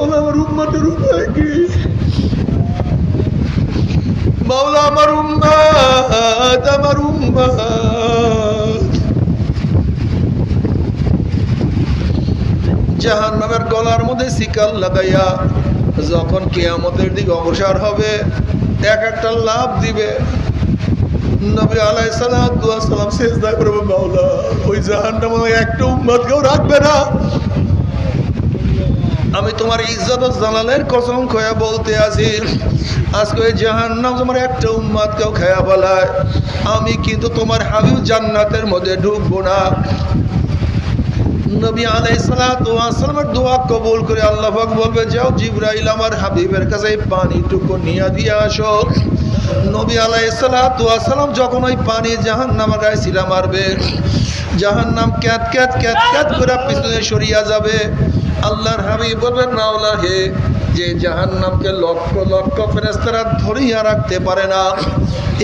আমার উম্মতের উপায় কি? মাওলা আমার উম্মত, আমার উম্মত। জাহান্নামের গলার মধ্যে শিকল লাগাইয়া যখন কিয়ামতের দিকে অগ্রসর হবে, এক একটা লাভ দিবে। নবী আলাইহিস সালাতু ওয়াস সালাম সিজদা করবে, মাওলা ওই জাহান্নামে একটা উম্মতকেও রাখবে না। আমি তোমার ইজ্জত জালালের কসম খোয়া বলতে আছি, আজকে ওই জাহান্নাম তোমার একটা উম্মতকেও খেয়া বলায়, আমি কিন্তু তোমার হাবিব জান্নাতের মধ্যে ঢুকবো না। নবী আলাইহিস সালাতু ওয়াস সালামের দোয়া কবুল করে আল্লাহ পাক বলবে, যাও জিবরাইল আমার হাবিবের কাছে এই পানিটুকু নিয়ে দিয়ে আসো। নবী আলাইহিস সালাতু ওয়াস সালাম যখন ওই পানি জাহান্নামের গায়ে ছিলা মারবে, জাহান্নাম ক্যাত ক্যাত ক্যাত ক্যাত করে পিছনে সরিয়া যাবে। আল্লাহর হাবিব বলবেন, মাওলা হে, যে জাহান্নামকে লক্ষ লক্ষ ফেরেশতারা ধরিয়া রাখতে পারে না,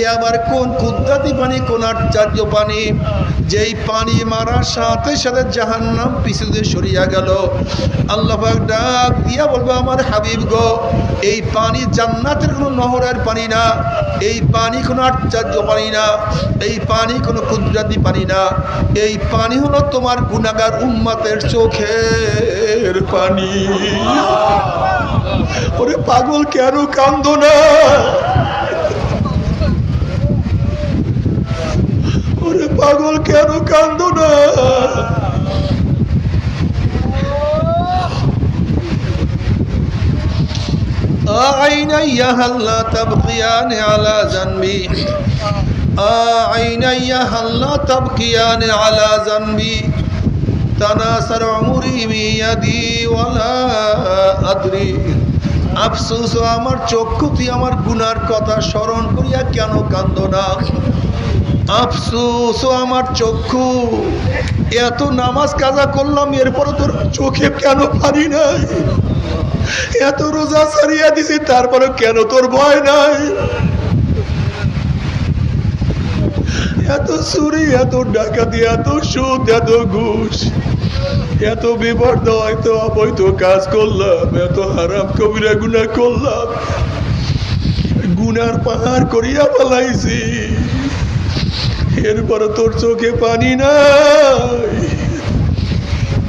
এ আবার কোন কুদরতি পানি, কোন আশ্চর্য পানি, যেই পানি মারার সাথে সাথে জাহান্নাম পিছনে সরিয়া গেল। আল্লাহ পাক ডাক দিয়া বলবে, আমার হাবিব গো, এই পানি জান্নাতের কোনো নহরের পানি না, এই পানি কোনো আশ্চর্য পানি না, এই পানি কোনো কুদরতি পানি না, এই পানি হলো তোমার গুনাহগার উম্মতের চোখের পানি। ওরে পাগল, কেন কান্দো না? ওরে পাগল, কেন কান্দো না? عيني هل لا تبقيان على ذنبي عيني هل لا تبقيان على ذنبي تناثر عمري بيدي ولا أدري আফসোস আমার চক্ষু তুই আমার গুনার কথা স্মরণ করিয়া কেন কান্দো না আফসোস আমার চক্ষু এত নামাজ কাজা করলাম এরপরে তোর চোখে কেন পানি নাই এত রোজা ছাড়িয়া দিছি তারপরে কেন তোর ভয় নাই এত চুরি এত ডাকাতি এত সুদ এত ঘুষ এত বিপর্দ এত অবৈধ কাজ করলাম এত হারাম কবিরা গুনাহ করলাম গুনার পাহাড় করিয়া ফেলাইছি এরপরে তোর চোখে পানি নাই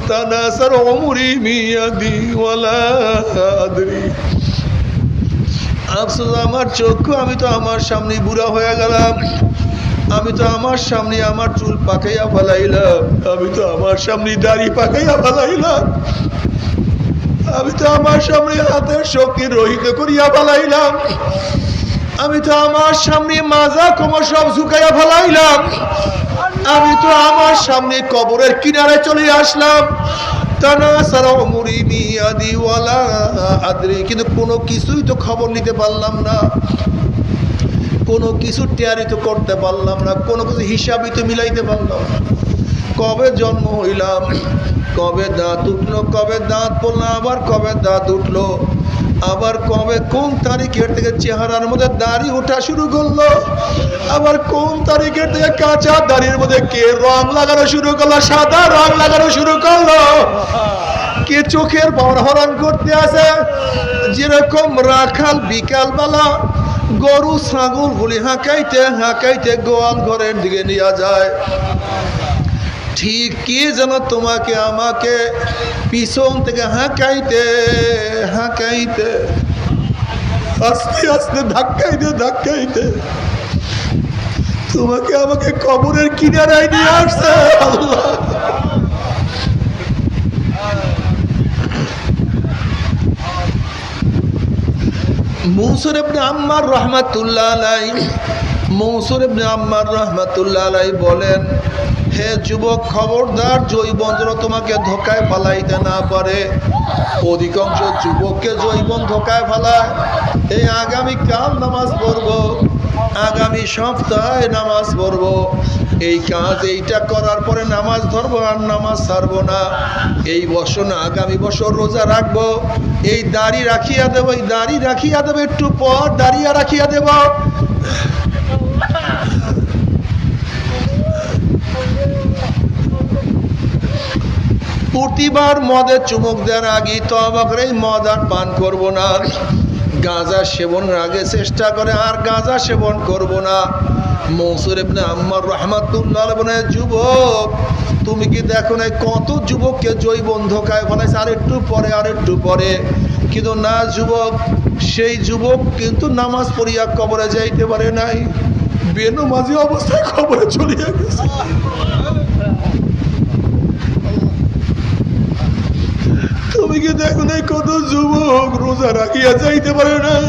তানাসার অমরি মিয়াদি ওয়ালা আদরি আফসোস আমার চক্ষু আমি তো আমার সামনে বুড়া হয়ে গেলাম আমি তো আমার সামনে আমার চুল পাকাইয়া ফেলাইলাম আমি তো আমার সামনে দাড়ি পাকাইয়া ফেলাইলাম আমি তো আমার সামনে হাতের শক্তি রহিত করিয়া ফেলাইলাম আমি তো আমার সামনে মাজা কোমর সব ঝুঁকাইয়া ফেলাইলাম আমি তো আমার সামনে কবরের কিনারে চলে আসলাম তানাসারা উমরি মিয়াদি ওয়ালা আদরি কিন্তু কোনো কিছুই তো খবর নিতে পারলাম না কোনো কিছু টেয়ারিত করতে পারলাম না কোনো কিছু হিসাবই তো মিলাইতে পারলাম না কবে জন্ম হইলাম কবে দাঁত উঠলো কবে দাঁত পড়লো আবার কবে দাঁত উঠলো আবার কবে কোন তারিখের থেকে চেহারার মধ্যে দাড়ি ওঠা শুরু করলো আবার কোন তারিখের থেকে কাঁচা দাড়ির মধ্যে কে রং লাগানো শুরু করলো সাদা রং লাগানো শুরু করলো কে চোখের বড় হরণ করতে আসে যেরকম রাখাল বিকালবেলা গরু ছাগল গুলি হাঁকাইতে হাঁকাইতে গোয়াল ঘরের দিকে নিয়ে যায় ঠিক কি যেন তোমাকে আমাকে পিছন থেকে হাঁকাইতে হাঁকাইতে আস্তে আস্তে ধাক্কাইতে ধাক্কাইতে তোমাকে আমাকে কবরের কিনারায় নিয়ে আসছে আল্লাহ মনসুর ইবনে আম্মার রাহমাতুল্লাহ আলাইহি মনসুর ইবনে আম্মার রাহমাতুল্লাহ আলাইহি বলেন হে যুবক খবরদার জৈবন যেন তোমাকে ধোকায় ফেলাইতে না পারে অধিকাংশ যুবককে জৈবন ধোকায় ফেলায় এই আগামীকাল নামাজ পড়বো আগামী সপ্তাহে নামাজ পড়বো এই কাজ এইটা করার পরে নামাজ ধরবো আর নামাজ ছাড়বো না এই বছর না আগামী বছর রোজা রাখবো এই দাড়ি রাখিয়া দেবো এই দাড়ি রাখিয়া দেবো একটু পর দাঁড়িয়ে রাখিয়া দেব প্রতিবার মদের চুমুক দেওয়ার আগে তওবা করে মদ আর পান করবো না গাঁজা সেবনের আগে চেষ্টা করে আর গাঁজা সেবন করব না মনসুর ইবনে আম্মার রাহমাতুল্লাহ আলাইহি বলেন যুবক তুমি কি দেখো না কত যুবককে জৈবন ধোকায় ফেলাইছে আর একটু পরে কিন্তু না যুবক সেই যুবক কিন্তু নামাজ পড়িয়া কবরে যাইতে পারে নাই বেনমাজি অবস্থায় কবরে চলে গেছে তুমি কি দেখো না কত যুবক রোজা রাখিয়া যাইতে পারে নাই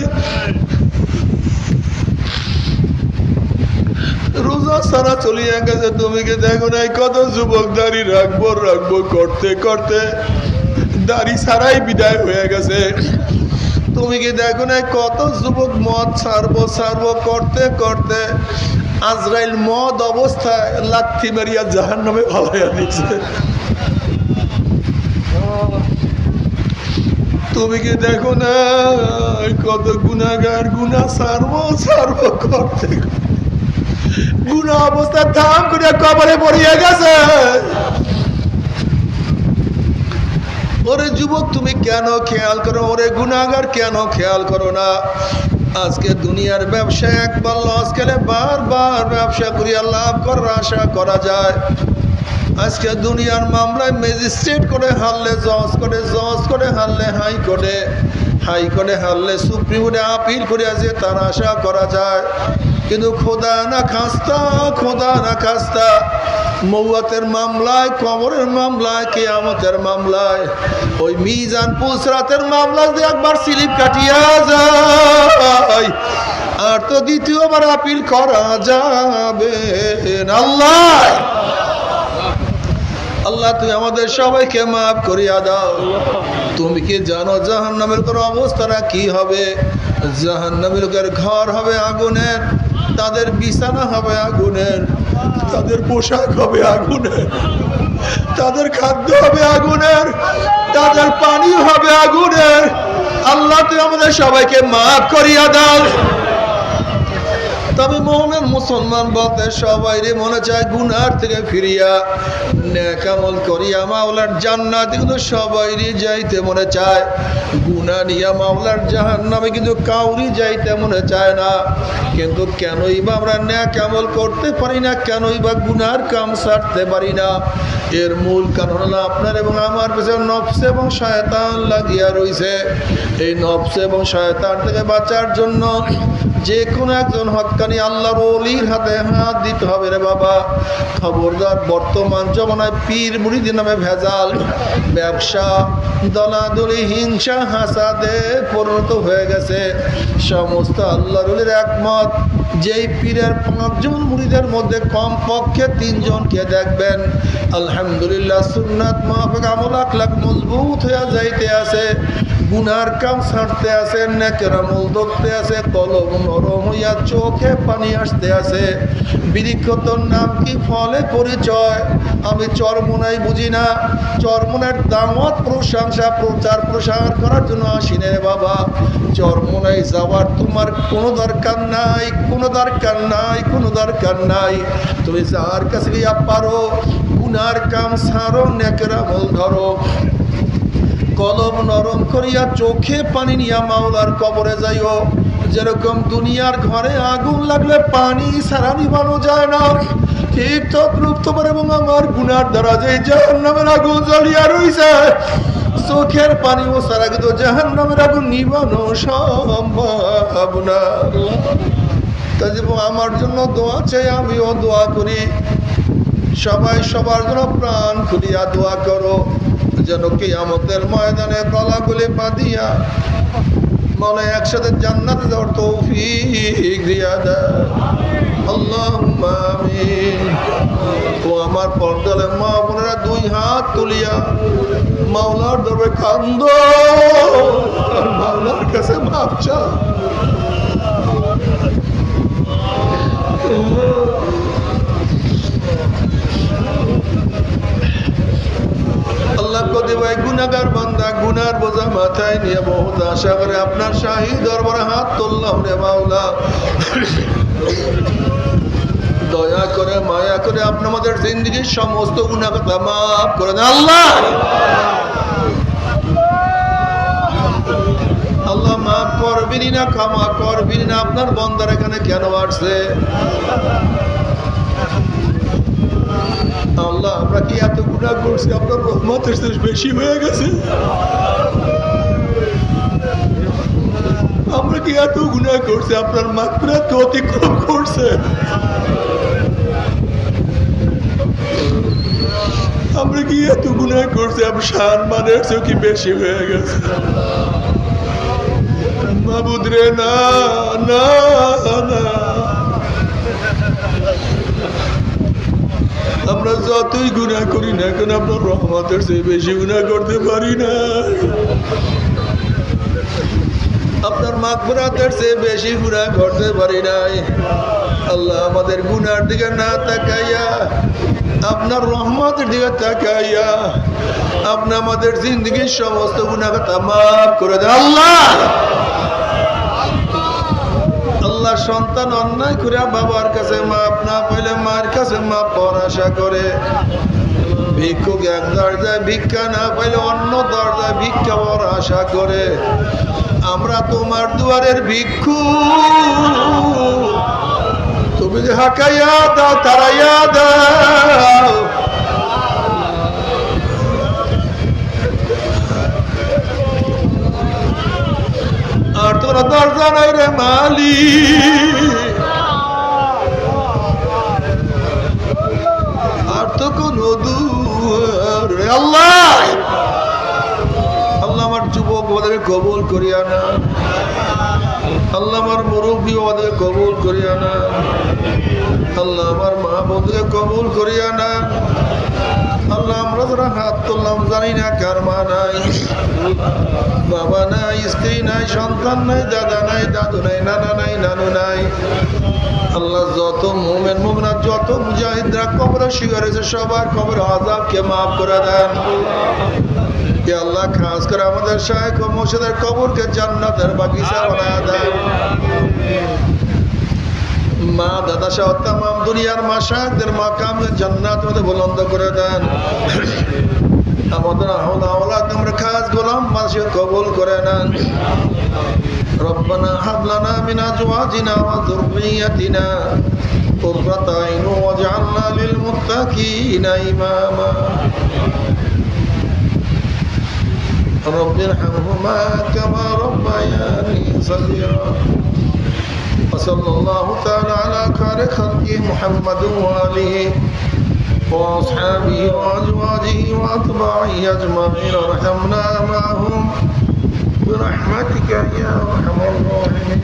রোজা সারা চলিয়া গেছে তুমি কি দেখো না কত যুবক দাড়ি রাখবো করতে করতে দাড়ি ছাড়াই বিদায় হয়ে গেছে তুমি কি দেখো না কত যুবক মদ ছাড়বো করতে করতে আজরাইল মদ অবস্থায় লাথি মারিয়া জাহান্নামে ফালাইয়া দিচ্ছে তুমি কি দেখো না কত গুনাহগার গুনাহ ছাড়বো করতে গুনাহ অবস্থা ধাম করে কবরে পড়িয়া গেছে ওরে যুবক তুমি কেন খেয়াল করো ওরে গুনাহগার কেন খেয়াল করো না আজকে দুনিয়ার ব্যবসা একবার লস গেলে বারবার ব্যবসা করিয়া লাভ করার আশা করা যায় আজকে দুনিয়ার মামলায় ম্যাজিস্ট্রেট করে হারলে জজ করে হারলে হাইকোর্টে হারলে সুপ্রিম কোর্টে আপিল করে যে তার আশা করা যায় কিন্তু খোদা না খাস্তা মৌয়াতের মামলায়, কবরের মামলায়, কিয়ামতের মামলায়, ওই মিজান পুলসরাতের মামলা দিয়ে একবার স্লিপ কাটিয়া যায় আর তো দ্বিতীয়বার আপিল করা যাবে না। আল্লাহ তুই আমাদের সবাইকে মাফ করিয়া দাও। তুমি কি জানো জাহান্নামের তোর অবস্থাটা কি হবে? জাহান্নামের লোকের ঘর হবে আগুনের, তাদের বিছানা হবে আগুনের, তাদের পোশাক হবে আগুনের, তাদের খাদ্য হবে আগুনের, তাদের পানি হবে আগুনের। আল্লাহ তুই আমাদের সবাইকে মাফ করিয়া দাও। তবে মোমেন মুসলমান বলতে সবাই মনে চায় গুনার থেকে ফিরিয়া নেক আমল করিয়া মাওলার জান্নাতে, কিন্তু সবাইরই যাইতে মনে চায়। গুনাহ নিয়া মাওলার জাহান্নামে কিন্তু কাউরি যাইতে মনে চায় না। কিন্তু কেনই বা আমরা নেক আমল করতে পারি না, কেনই বা গুনার কাম ছাড়তে পারি না? এর মূল কারণ হলো আপনার এবং আমার পেছনে নফস এবং শয়তান লাগিয়া রইছে। এই নফস এবং শয়তান থেকে বাঁচার জন্য যে কোনো একজন হক্কানি আল্লাহর ওলির হাতে হাত দিতে হবে রে বাবা। খবরদার, বর্তমান জমানায় পীর মুরিদের নামে ভেজাল, ব্যবসা, দলাদলি, হিংসা, হাসাদে পরিণত হয়ে গেছে। সমস্ত আল্লাহর ওলির একমত, যেই পীরের 5 জন মুরিদের মধ্যে কমপক্ষে 3 জনকে দেখবেন আলহামদুলিল্লাহ সুন্নাত মাফিক আমল আখলাক মজবুত হয়ে যাইতে আছে, গুনার কাম ছাড়তে আছে, নেকের আমল ধরতে আছে, কলম নরম হইয়া চোখে পানি আসতে আছে। বিরিক্ষতর নাম কি, ফলে পরিচয়। আমি চরমোনাই বুঝি না, চরমোনার দাওয়াত প্রশংসা প্রচার প্রসার করার জন্য আসি রে বাবা। চরমোনাই যাওয়ার তোমার কোনো দরকার নাই, কোনো দরকার নাই, কোনো দরকার নাই। তুমি যার কাছে গিয়া পারো গুনার কাম ছাড়ো, নেকের আমল ধরো, কলম নরম করিয়া চোখে পানি নিয়া মাওলার কবরে যাইও। যেরকম দুনিয়ার ঘরে আগুন লাগলে পানি ছাড়া নিভানো যায় না, ঠিক তদ্রূপ তোমার এবং আমার গুনার দ্বারা যে জাহান্নামের আগুন জ্বলিয়া রইছে, চোখের পানি ও ছাড়া কিন্তু জাহান্নামের আগুন নিভানো সম্ভব না। তাই আমার জন্য দোয়া চাই, আমিও দোয়া করি। সবাই সবার জন্য প্রাণ খুলিয়া দোয়া করো, যেন কিয়ামতের ময়দানে গলাগুলি বাঁধিয়া মনে একসাথে জান্নাতে যাওয়ার তৌফিক দিয়া দেয়। আল্লাহুম্মা আমিন। ও আমার পর্দালে মা বোনেরা 2 হাত তুলিয়া মাওলার দরবারে কান্দো, মাওলার কাছে মাফ চাও। আল্লাহ কতি ভাই গুনাহগার বান্দা গুনার বোঝা মাথায় নিয়ে বহুত আশা করে আপনার শাহী দরবারে হাত তুললাম রে মাওলা। দয়া করে মায়া করে আপনি আমাদের জিন্দগির সমস্ত গুনাহ কথা মাফ করে দেন আল্লাহ। আল্লাহ মাফ করবেন না, ক্ষমা করবেন না। আপনার বান্দার এখানে কেন আসছে আল্লাহ? আমরা কি এত গুনাহ করছি? আপনার রহমতের চেয়ে বেশি হয়ে গেছে? আমরা কি এত গুনাহ করছি? আপনার মাগফিরাত অতিক্রম করছে? আমরা কি এত গুনাহ করছি? আপনার সম্মানের চেয়ে কি বেশি হয়ে গেছে? মাবুদ রে, না না না, আমরা যতই গুনাহ করি না কেন আপনার রহমতের চেয়ে বেশি গুনাহ করতে পারি না। আপনার মাগফিরাতের চেয়ে বেশি গুনাহ করতে পারি নাই। আল্লাহ আমাদের গুনার দিকে না তাকাইয়া আপনার রহমতের দিকে তাকাইয়া আপনি আমাদের জিন্দগির সমস্ত গুনাহ কথা মাফ করে দেন আল্লাহ। আল্লাহ সন্তান অন্যায় করে বাবার কাছে মাপ না পাইলে মার কাছে মাপ পাওয়ার আশা করে, ভিক্ষুক এক দরজায় ভিক্ষা না পাইলে অন্য দরজায় ভিক্ষা পাওয়ার আশা করে। আমরা তোমার দুয়ারের ভিক্ষু, তুমি যে হাকাইয়া দাও তারাইয়া দাও। আর তোরা দরজা নাই রে মালিক, কবুল করিয়া না। আল্লাহ আমার মুরব্বী বাবাদের কবুল করিয়া না। আল্লাহ আমার মা বোনদের কবুল করিয়া না। আল্লাহ আমরা যারা হাত তুললাম জানি না কার মা নাই, বাবা নাই, স্ত্রী নাই, সন্তান নাই, দাদা নাই, দাদু নাই, নানা নাই, নানু নাই। আল্লাহ যত মুমিন মুমিনাত, যত মুজাহিদরা কবরে শুয়ে রয়েছে সবার কবর আযাবকে মাফ করে দেন। ইয়া আল্লাহ খাস করে আমাদের শায়েখ ও মুর্শিদের কবরকে জান্নাতের বাগিচা বানায়া দেন। মা দাদা সহ তামাম দুনিয়ার মাশায়েখদের মাকামে জান্নাত মধ্যে বুলন্দ করে দেন। আমাদের আওলাদ আমরা খাস গোলাম মাসিও কবুল করে নেন। রব্বানা হাব লানা মিন আজওয়াজিনা ওয়া যুররিয়াতিনা কুররাতা আইন ওয়াজআলনা লিল মুত্তাকিনা ইমামা। রব্বিরহামহুমা কামা রব্বায়ানি সগীরা। وصلى الله تعالى على خير خلقه محمد وآله وأصحابه وأزواجه وأتباعه أجمعين وارحمنا معهم برحمتك يا أرحم الراحمين.